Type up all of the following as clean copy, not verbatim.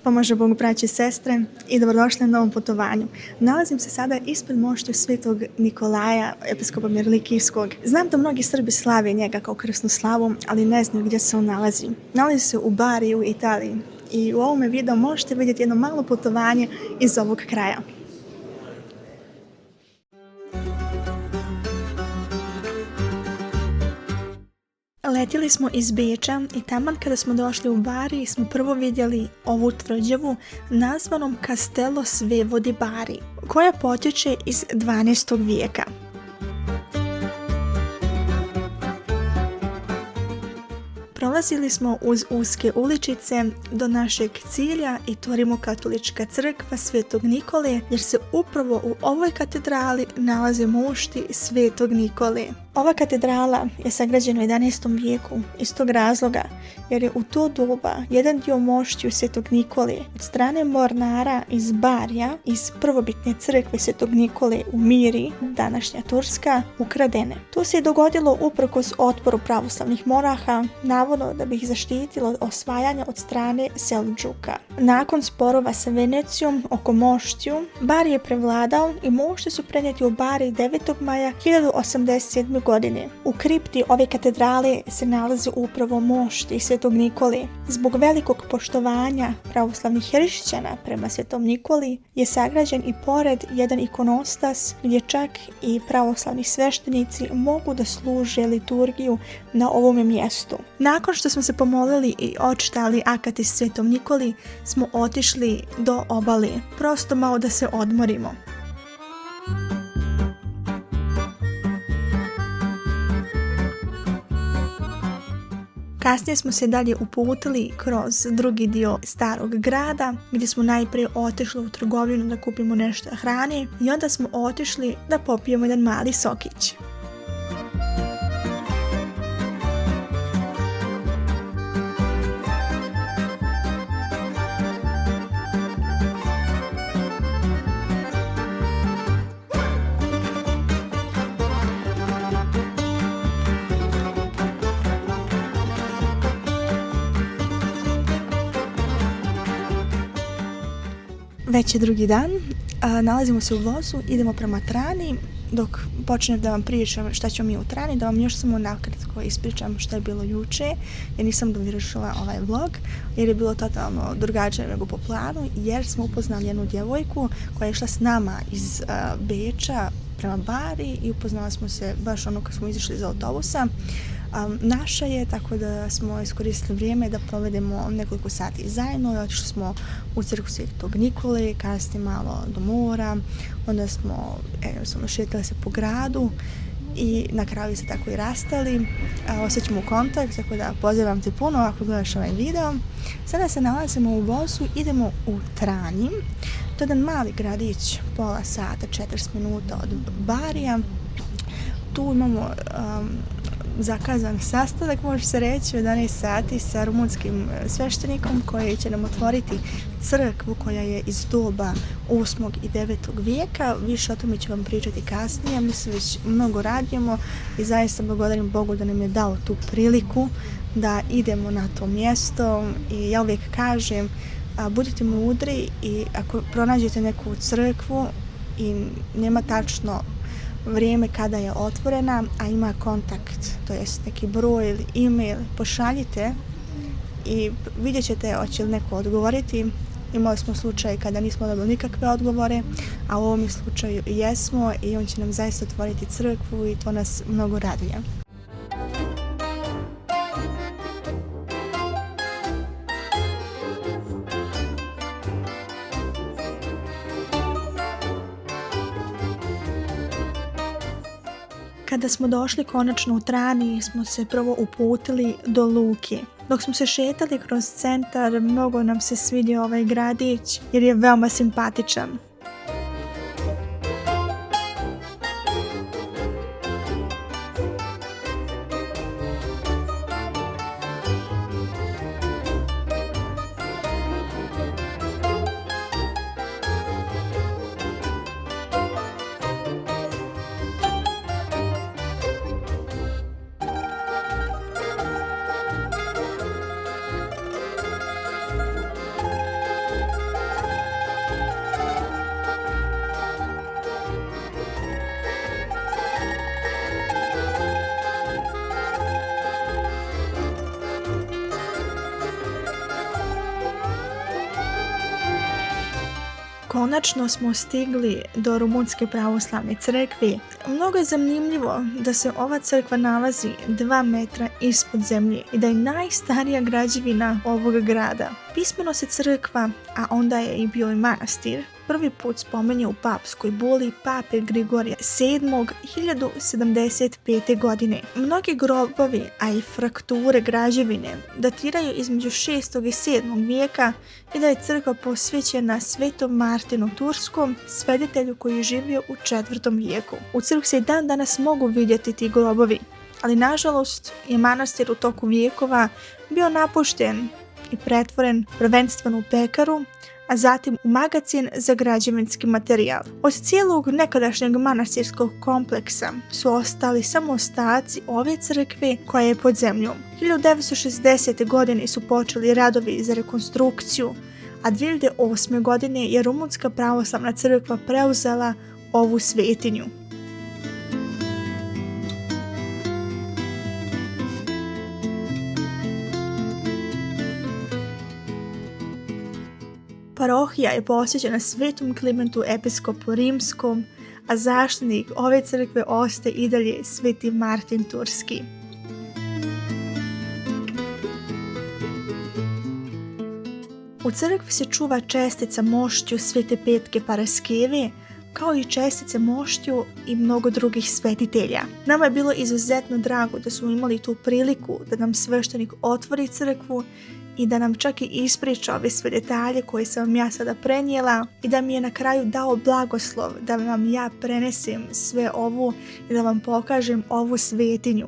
Pomaže Bog, braće i sestre, i dobrodošli na novom putovanju. Nalazim se sada ispred moštiju svetog Nikolaja, episkopa Mirlikijskog. Znam da mnogi Srbi slave njega kao krsnu slavu, ali ne znaju gdje se on nalazi. Nalazi se u Bari u Italiji i u ovome videu možete vidjeti jedno malo putovanje iz ovog kraja. Letjeli smo iz Beča i taman kada smo došli u Bari smo prvo vidjeli ovu tvrđavu nazvanom Castello Svevo di Bari, koja potječe iz 12. vijeka. Prolazili smo uz uske uličice do našeg cilja i to Rimokatolička crkva Svetog Nikole, jer se upravo u ovoj katedrali nalaze mošti Svetog Nikole. Ova katedrala je sagrađena u 11. vijeku iz tog razloga jer je u to doba jedan dio moštiju Svetog Nikole od strane mornara iz Barija, iz prvobitne crkve Svetog Nikole u Miri, današnja Turska, ukradene. To se je dogodilo uprkos otporu pravoslavnih monaha, navodno da bi ih zaštitilo osvajanja od strane Seldžuka. Nakon sporova sa Venecijom oko moštiju, Bari je prevladao i mošti su prenijeti u Bari 9. maja 1087. godine. U kripti ove katedrale se nalazi upravo mošti Svetog Nikole. Zbog velikog poštovanja pravoslavnih hrišćana prema Svetom Nikoli je sagrađen i pored jedan ikonostas gdje čak i pravoslavni sveštenici mogu da služe liturgiju na ovom mjestu. Nakon što smo se pomolili i očitali akati Svetom Nikoli, smo otišli do obale, prosto malo da se odmorimo. Kasnije smo se dalje uputili kroz drugi dio starog grada, gdje smo najprije otišli u trgovinu da kupimo nešto hrane i onda smo otišli da popijemo jedan mali sokić. Već je drugi dan, nalazimo se u vozu, idemo prema Trani. Dok počnem da vam pričam šta ćemo mi u Trani, da vam još samo nakratko ispričam šta je bilo juče, jer nisam dovršila ovaj vlog, jer je bilo totalno drugačije nego po planu, jer smo upoznali jednu djevojku koja je išla s nama iz Beča prema Bari i upoznali smo se baš kad smo izišli iz autobusa. Naša je, tako da smo iskoristili vrijeme da provedemo nekoliko sati zajedno. Otišli smo u crkvu Svetog Nikole, kasnije malo do mora, onda smo šetali se po gradu i na kraju se tako i rastali. Osjećamo kontakt, tako da pozivam te puno ako gledaš ovaj video. Sada se nalazimo u vozu, idemo u Trani. To je jedan mali gradić, pola sata, 40 minuta od Barija. Tu imamo zakazan sastanak, može se reći, u 11 sati sa rumunskim sveštenikom koji će nam otvoriti crkvu koja je iz doba 8. i 9. vijeka. Više o tome ću vam pričati kasnije. Mi se već mnogo radimo i zaista благодарim Bogu da nam je dao tu priliku da idemo na to mjesto. I ja uvijek kažem, budite mudri i ako pronađete neku crkvu i nema tačno vrijeme kada je otvorena, a ima kontakt, to jest neki broj ili e-mail, pošaljite i vidjet ćete hoće li neko odgovoriti. Imali smo slučaj kada nismo dobili nikakve odgovore, a u ovom slučaju jesmo i on će nam zaista otvoriti crkvu i to nas mnogo raduje. Kada smo došli konačno u Trani, smo se prvo uputili do luke. Dok smo se šetali kroz centar, mnogo nam se svidio ovaj gradić jer je veoma simpatičan. Konačno smo stigli do Rumunjske pravoslavne crkve. Mnogo je zanimljivo da se ova crkva nalazi 2 metra ispod zemlje i da je najstarija građevina ovog grada. Pismeno se crkva, a onda je i bio i manastir, prvi put spominje u papskoj buli pape Grigorija VII 1075. godine. Mnogi grobovi, a i frakture građevine datiraju između 6. i 7. vijeka i da je crkva posvećena Svetom Martinu Turskom, sveditelju koji je živio u 4. vijeku. U crkvi se i dan danas mogu vidjeti ti grobovi, ali nažalost je manastir u toku vijekova bio napušten i pretvoren prvenstveno u pekaru, a zatim u magacin za građevinski materijal. Od cijelog nekadašnjeg manastirskog kompleksa su ostali samo ostaci ove crkve koja je pod zemljom. 1960. godine su počeli radovi za rekonstrukciju, a 2008. godine je Rumunjska pravoslavna crkva preuzela ovu svetinju. Parohija je posvećena Svetom Klimentu episkopu rimskom, a zaštitnik ove crkve ostaje i dalje Sveti Martin Turski. U crkvi se čuva čestica moštiju Svete Petke Paraskeve, kao i čestice moštiju i mnogo drugih svetitelja. Nama je bilo izuzetno drago da smo imali tu priliku da nam sveštenik otvori crkvu i da nam čak i ispriča ove sve detalje koje sam vam ja sada prenijela i da mi je na kraju dao blagoslov da vam ja prenesem sve ovo i da vam pokažem ovu svetinju.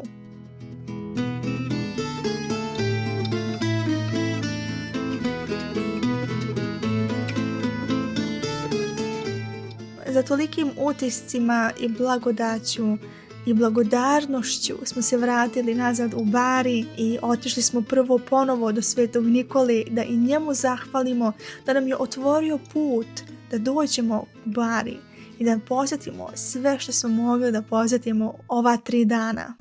Za tolikim utiscima i blagodaću i blagodarnošću smo se vratili nazad u Bari i otišli smo prvo ponovo do Svetog Nikole da i njemu zahvalimo da nam je otvorio put da dođemo u Bari i da posjetimo sve što smo mogli da posjetimo ova 3 dana.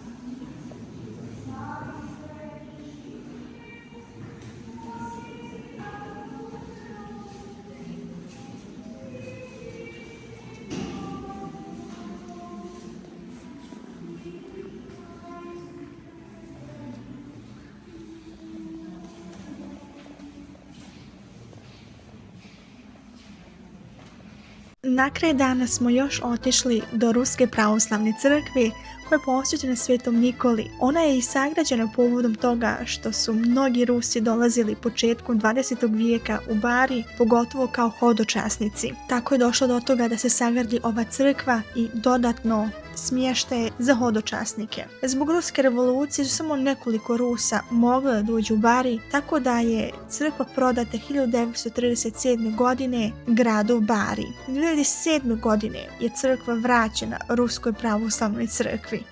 Na kraj dana smo još otišli do Ruske pravoslavne crkve koja je posvećena Svetom Nikoli. Ona je i sagrađena povodom toga što su mnogi Rusi dolazili početkom 20. vijeka u Bari, pogotovo kao hodočasnici. Tako je došlo do toga da se sagradi ova crkva i dodatno smještaje za hodočasnike. Zbog Ruske revolucije su samo nekoliko Rusa mogli da dođu u Bari, tako da je crkva prodata 1937. godine gradu Bari. 2007. godine je crkva vraćena Ruskoj pravoslavnoj crkvi.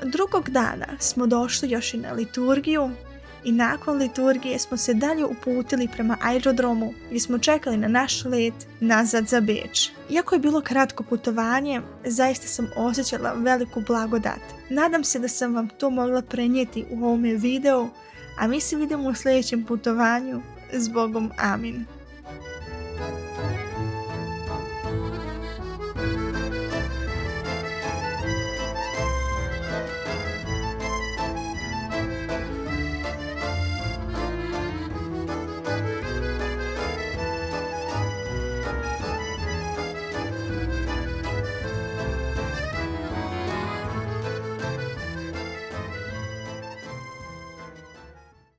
Drugog dana smo došli još i na liturgiju i nakon liturgije smo se dalje uputili prema aerodromu gdje smo čekali na naš let nazad za Beč. Iako je bilo kratko putovanje, zaista sam osjećala veliku blagodat. Nadam se da sam vam to mogla prenijeti u ovome videu, a mi se vidimo u sljedećem putovanju. S Bogom, amin.